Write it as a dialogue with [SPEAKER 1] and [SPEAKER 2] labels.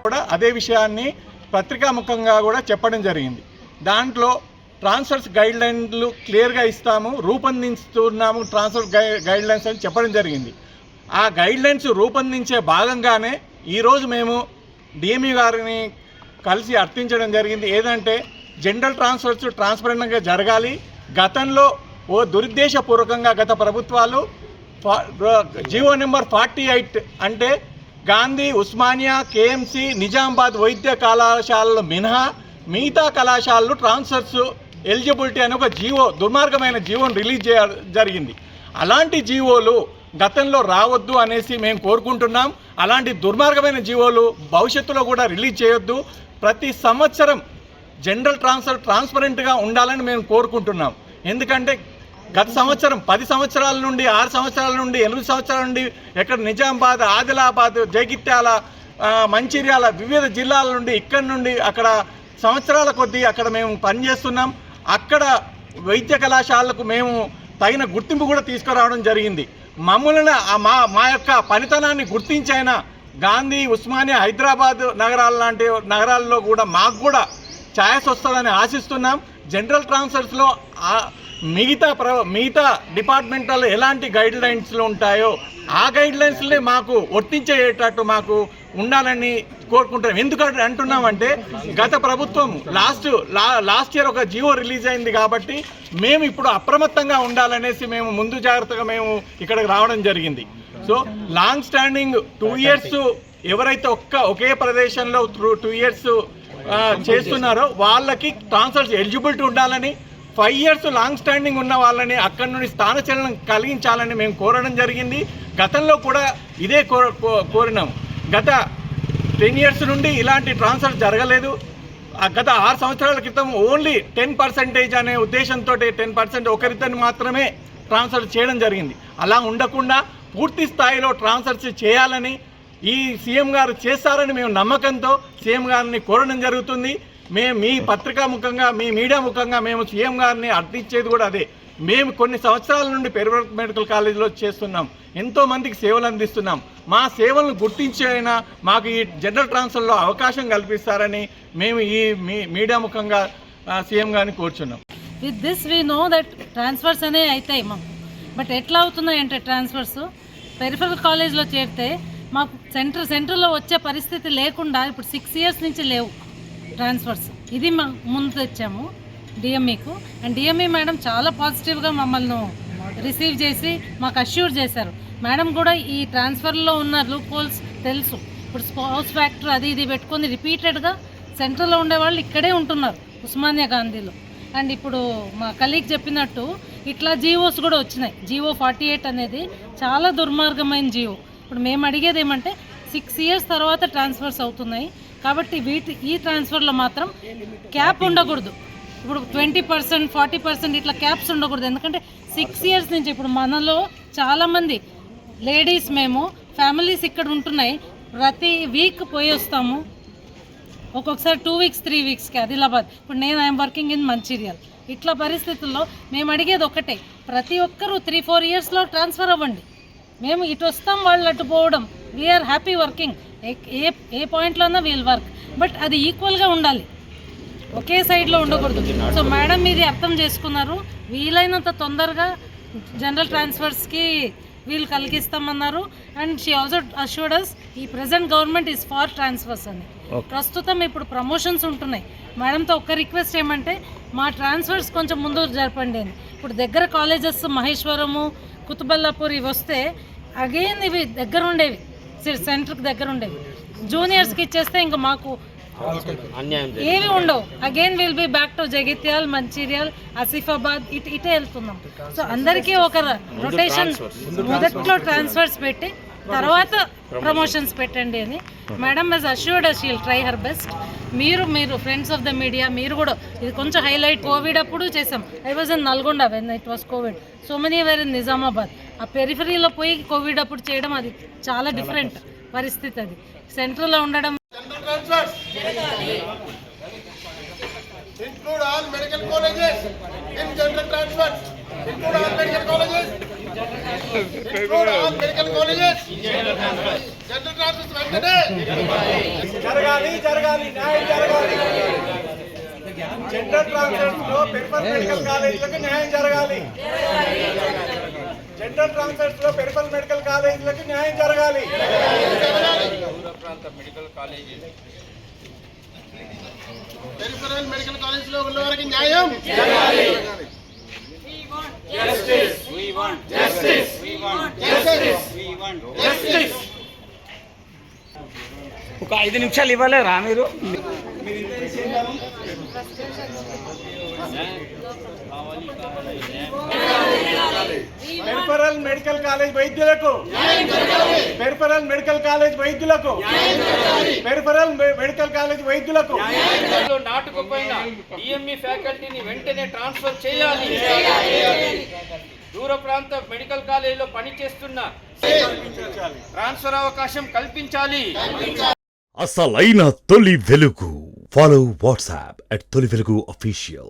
[SPEAKER 1] కూడా అదే విషయాన్ని పత్రికాముఖంగా కూడా చెప్పడం జరిగింది. దాంట్లో ట్రాన్స్ఫర్స్ గైడ్లైన్లు క్లియర్గా ఇస్తాము, రూపొందిస్తున్నాము ట్రాన్స్ఫర్ గైడ్లైన్స్ అని చెప్పడం జరిగింది. ఆ గైడ్లైన్స్ రూపొందించే భాగంగానే ఈరోజు మేము డిఎంఈ గారిని కలిసి అర్థించడం జరిగింది. ఏదంటే జనరల్ ట్రాన్స్ఫర్స్ ట్రాన్స్పరెంట్గా జరగాలి. గతంలో దురుద్దేశపూర్వకంగా గత ప్రభుత్వాలు జీవో నెంబర్ 48 అంటే గాంధీ, ఉస్మానియా, కేఎంసి, నిజామాబాద్ వైద్య కళాశాలలు మినహా మిగతా కళాశాలలు ట్రాన్స్ఫర్స్ ఎలిజిబిలిటీ అని ఒక దుర్మార్గమైన జీవోను రిలీజ్ జరిగింది. అలాంటి జీవోలు గతంలో రావద్దు అనేసి మేము కోరుకుంటున్నాం. అలాంటి దుర్మార్గమైన జీవోలు భవిష్యత్తులో కూడా రిలీజ్ చేయొద్దు. ప్రతి సంవత్సరం జనరల్ ట్రాన్స్పరెంట్గా ఉండాలని మేము కోరుకుంటున్నాం. ఎందుకంటే గత సంవత్సరం 10 సంవత్సరాల నుండి 6 సంవత్సరాల నుండి 8 సంవత్సరాల నుండి ఎక్కడ నిజామాబాద్, ఆదిలాబాద్, జగిత్యాల, మంచిర్యాల వివిధ జిల్లాల నుండి ఇక్కడి నుండి అక్కడ సంవత్సరాల కొద్దీ అక్కడ మేము పనిచేస్తున్నాం. అక్కడ వైద్య కళాశాలకు మేము తగిన గుర్తింపు కూడా తీసుకురావడం జరిగింది. మమ్మల్ని మా యొక్క పనితనాన్ని గుర్తించైనా గాంధీ, ఉస్మానియా, హైదరాబాద్ నగరాల లాంటి నగరాల్లో కూడా మాకు కూడా ఛాయిస్ వస్తుందని ఆశిస్తున్నాం. జనరల్ ట్రాన్స్ఫర్స్లో మిగతా డిపార్ట్మెంట్లో ఎలాంటి గైడ్ లైన్స్లు ఉంటాయో ఆ గైడ్ లైన్స్లే మాకు వర్తించేటట్టు మాకు ఉండాలని కోరుకుంటున్నాం. ఎందుకంటే అంటున్నామంటే గత ప్రభుత్వం లాస్ట్ ఇయర్ ఒక జియో రిలీజ్ అయింది కాబట్టి మేము ఇప్పుడు అప్రమత్తంగా ఉండాలనేసి మేము ముందు జాగ్రత్తగా మేము ఇక్కడికి రావడం జరిగింది. సో లాంగ్ స్టాండింగ్ 2 ఇయర్స్ ఎవరైతే ఒకే ప్రదేశంలో 2 ఇయర్స్ చేస్తున్నారో వాళ్ళకి ట్రాన్స్ఫర్స్ ఎలిజిబిలిటీ ఉండాలని, 5 ఇయర్స్ లాంగ్ స్టాండింగ్ ఉన్న వాళ్ళని అక్కడి నుండి స్థానచలనం కలిగించాలని మేము కోరడం జరిగింది. గతంలో కూడా ఇదే కోరినాం. గత 10 ఇయర్స్ నుండి ఇలాంటి ట్రాన్స్ఫర్ జరగలేదు. గత 6 సంవత్సరాల క్రితం ఓన్లీ 10% అనే ఉద్దేశంతో 10% ఒకరిద్దరిని మాత్రమే ట్రాన్స్ఫర్ చేయడం జరిగింది. అలా ఉండకుండా పూర్తి స్థాయిలో ట్రాన్స్ఫర్స్ చేయాలని ఈ సీఎం గారు చేస్తారని మేము నమ్మకంతో సీఎం గారిని కోరడం జరుగుతుంది. మేము మీ పత్రికా ముఖంగా, మీ మీడియా ముఖంగా మేము సీఎం గారిని అర్థించేది కూడా అదే. మేము కొన్ని సంవత్సరాల నుండి పెరిఫెరల్ మెడికల్ కాలేజీలో చేస్తున్నాం, ఎంతోమందికి సేవలు అందిస్తున్నాం. మా సేవలను గుర్తించి అయినా మాకు ఈ జనరల్ ట్రాన్స్ఫర్లో అవకాశం కల్పిస్తారని మేము ఈ మీడియా ముఖంగా సీఎం గారిని కోరుచున్నాం.
[SPEAKER 2] With this we know that transfers అనేవి అవుతాయి మాకు. బట్ ఎట్లా అవుతున్నాయంటే ట్రాన్స్ఫర్స్ పెరిఫెరల్ కాలేజ్లో చేరితే మాకు సెంటర్లో వచ్చే పరిస్థితి లేకుండా ఇప్పుడు 6 ఇయర్స్ నుంచి లేవు ట్రాన్స్ఫర్స్. ఇది ముందు తెచ్చాము డిఎంఈకు. అండ్ డిఎంఈ మేడం చాలా పాజిటివ్గా మమ్మల్ని రిసీవ్ చేసి మాకు అష్యూర్ చేశారు. మేడం కూడా ఈ ట్రాన్స్ఫర్లో ఉన్న లూప్ హోల్స్ తెలుసు. ఇప్పుడు స్పౌస్ ఫ్యాక్టర్ అది ఇది పెట్టుకొని రిపీటెడ్గా సెంటర్లో ఉండేవాళ్ళు ఇక్కడే ఉంటున్నారు ఉస్మానియా గాంధీలో. అండ్ ఇప్పుడు మా కలీగ్ చెప్పినట్టు ఇట్లా జీవోస్ కూడా వచ్చినాయి. జీవో 48 అనేది చాలా దుర్మార్గమైన జీవో. ఇప్పుడు మేము అడిగేది ఏమంటే 6 ఇయర్స్ తర్వాత ట్రాన్స్ఫర్స్ అవుతున్నాయి కాబట్టి ఈ ట్రాన్స్ఫర్లో మాత్రం క్యాప్ ఉండకూడదు. ఇప్పుడు 20%, 40% ఇట్లా క్యాప్స్ ఉండకూడదు. ఎందుకంటే 6 ఇయర్స్ నుంచి ఇప్పుడు మనలో చాలామంది లేడీస్ మేము ఫ్యామిలీస్ ఇక్కడ ఉంటున్నాయి. ప్రతి వీక్ పోయి వస్తాము, ఒక్కొక్కసారి 2 వీక్స్ 3 వీక్స్కి ఆదిలాబాద్. ఇప్పుడు నేను ఐఎమ్ వర్కింగ్ ఇన్ మంచిర్యాల్. ఇట్లా పరిస్థితుల్లో మేము అడిగేది ఒకటే, ప్రతి ఒక్కరూ 3-4 ఇయర్స్లో ట్రాన్స్ఫర్ అవ్వండి. మేము ఇటు వస్తాం, వాళ్ళు అటు పోవడం. We are happy working. ఏ పాయింట్లోనా వీల్ వర్క్, బట్ అది ఈక్వల్గా ఉండాలి, ఒకే సైడ్లో ఉండకూడదు. సో మేడం ఇది అర్థం చేసుకున్నారు. వీలైనంత తొందరగా జనరల్ ట్రాన్స్ఫర్స్కి వీళ్ళు కలిగిస్తామన్నారు. And she also assured us ఈ present government is for transfers అని. ప్రస్తుతం ఇప్పుడు ప్రమోషన్స్ ఉంటున్నాయి. మేడంతో ఒక్క రిక్వెస్ట్ ఏమంటే మా ట్రాన్స్ఫర్స్ కొంచెం ముందు జరపండి అని. ఇప్పుడు దగ్గర కాలేజెస్ మహేశ్వరము, కుతుబల్లాపూర్ ఇవి వస్తే అగైన్ ఇవి దగ్గర ఉండేవి, సెంటర్కి దగ్గర ఉండేవి. జూనియర్స్కి ఇచ్చేస్తే ఇంకా మాకు ఏవి ఉండవు. Again will be back to Jagtial, Mancherial, Asifabad ఇటే వెళ్తున్నాం. సో అందరికీ ఒక రొటేషన్, మొదట్లో ట్రాన్స్ఫర్స్ పెట్టి తర్వాత ప్రమోషన్స్ పెట్టండి అని madam has assured us she will try her best. మీరు ఫ్రెండ్స్ ఆఫ్ ద మీడియా మీరు కూడా ఇది కొంచెం హైలైట్. కోవిడ్ అప్పుడు చేసాం. I was in Nalgonda when it was Covid. So many were in Nizamabad. ఆ పెరిఫరీలో పోయి కోవిడ్ అప్పుడు చేయడం అది చాలా డిఫరెంట్ పరిస్థితి. అది సెంట్రల్లో ఉండడం.
[SPEAKER 3] Include all medical colleges in general transfers. Include all medical colleges.
[SPEAKER 1] జరగాలి జరగాలి న్యాయం జరగాలి. జనరల్ ట్రాన్స్ఫర్స్ లో పెరిఫరల్ మెడికల్ కాలేజీలకు న్యాయం జరగాలి. జనరల్ ట్రాన్స్ఫర్స్ లో పెరిఫరల్ మెడికల్ కాలేజీలకు న్యాయం జరగాలి.
[SPEAKER 3] పెరిఫరల్ మెడికల్ కాలేజ్ లో ఉన్న వారికి న్యాయం
[SPEAKER 4] ఒక 5 నిమిషాలు ఇవ్వలేరా మీరు?
[SPEAKER 1] పెరిఫరల్ మెడికల్ కాలేజ్ వైద్యులకు, పెరిఫరల్ మెడికల్ కాలేజ్ వైద్యులకు, పెరిఫరల్ మెడికల్ కాలేజ్ వైద్యులకు
[SPEAKER 5] నాటుకుపోయిన డిఎంఈ ఫ్యాకల్టీని వెంటనే ట్రాన్స్ఫర్ చేయాలి. దూర ప్రాంత మెడికల్ కాలేజీలో పనిచేస్తున్న ట్రాన్స్ఫర్ అవకాశం కల్పించాలి.
[SPEAKER 6] అసలైన తొలి వెలుగు. ఫాలో వాట్సాప్ @తొలి వెలుగు official.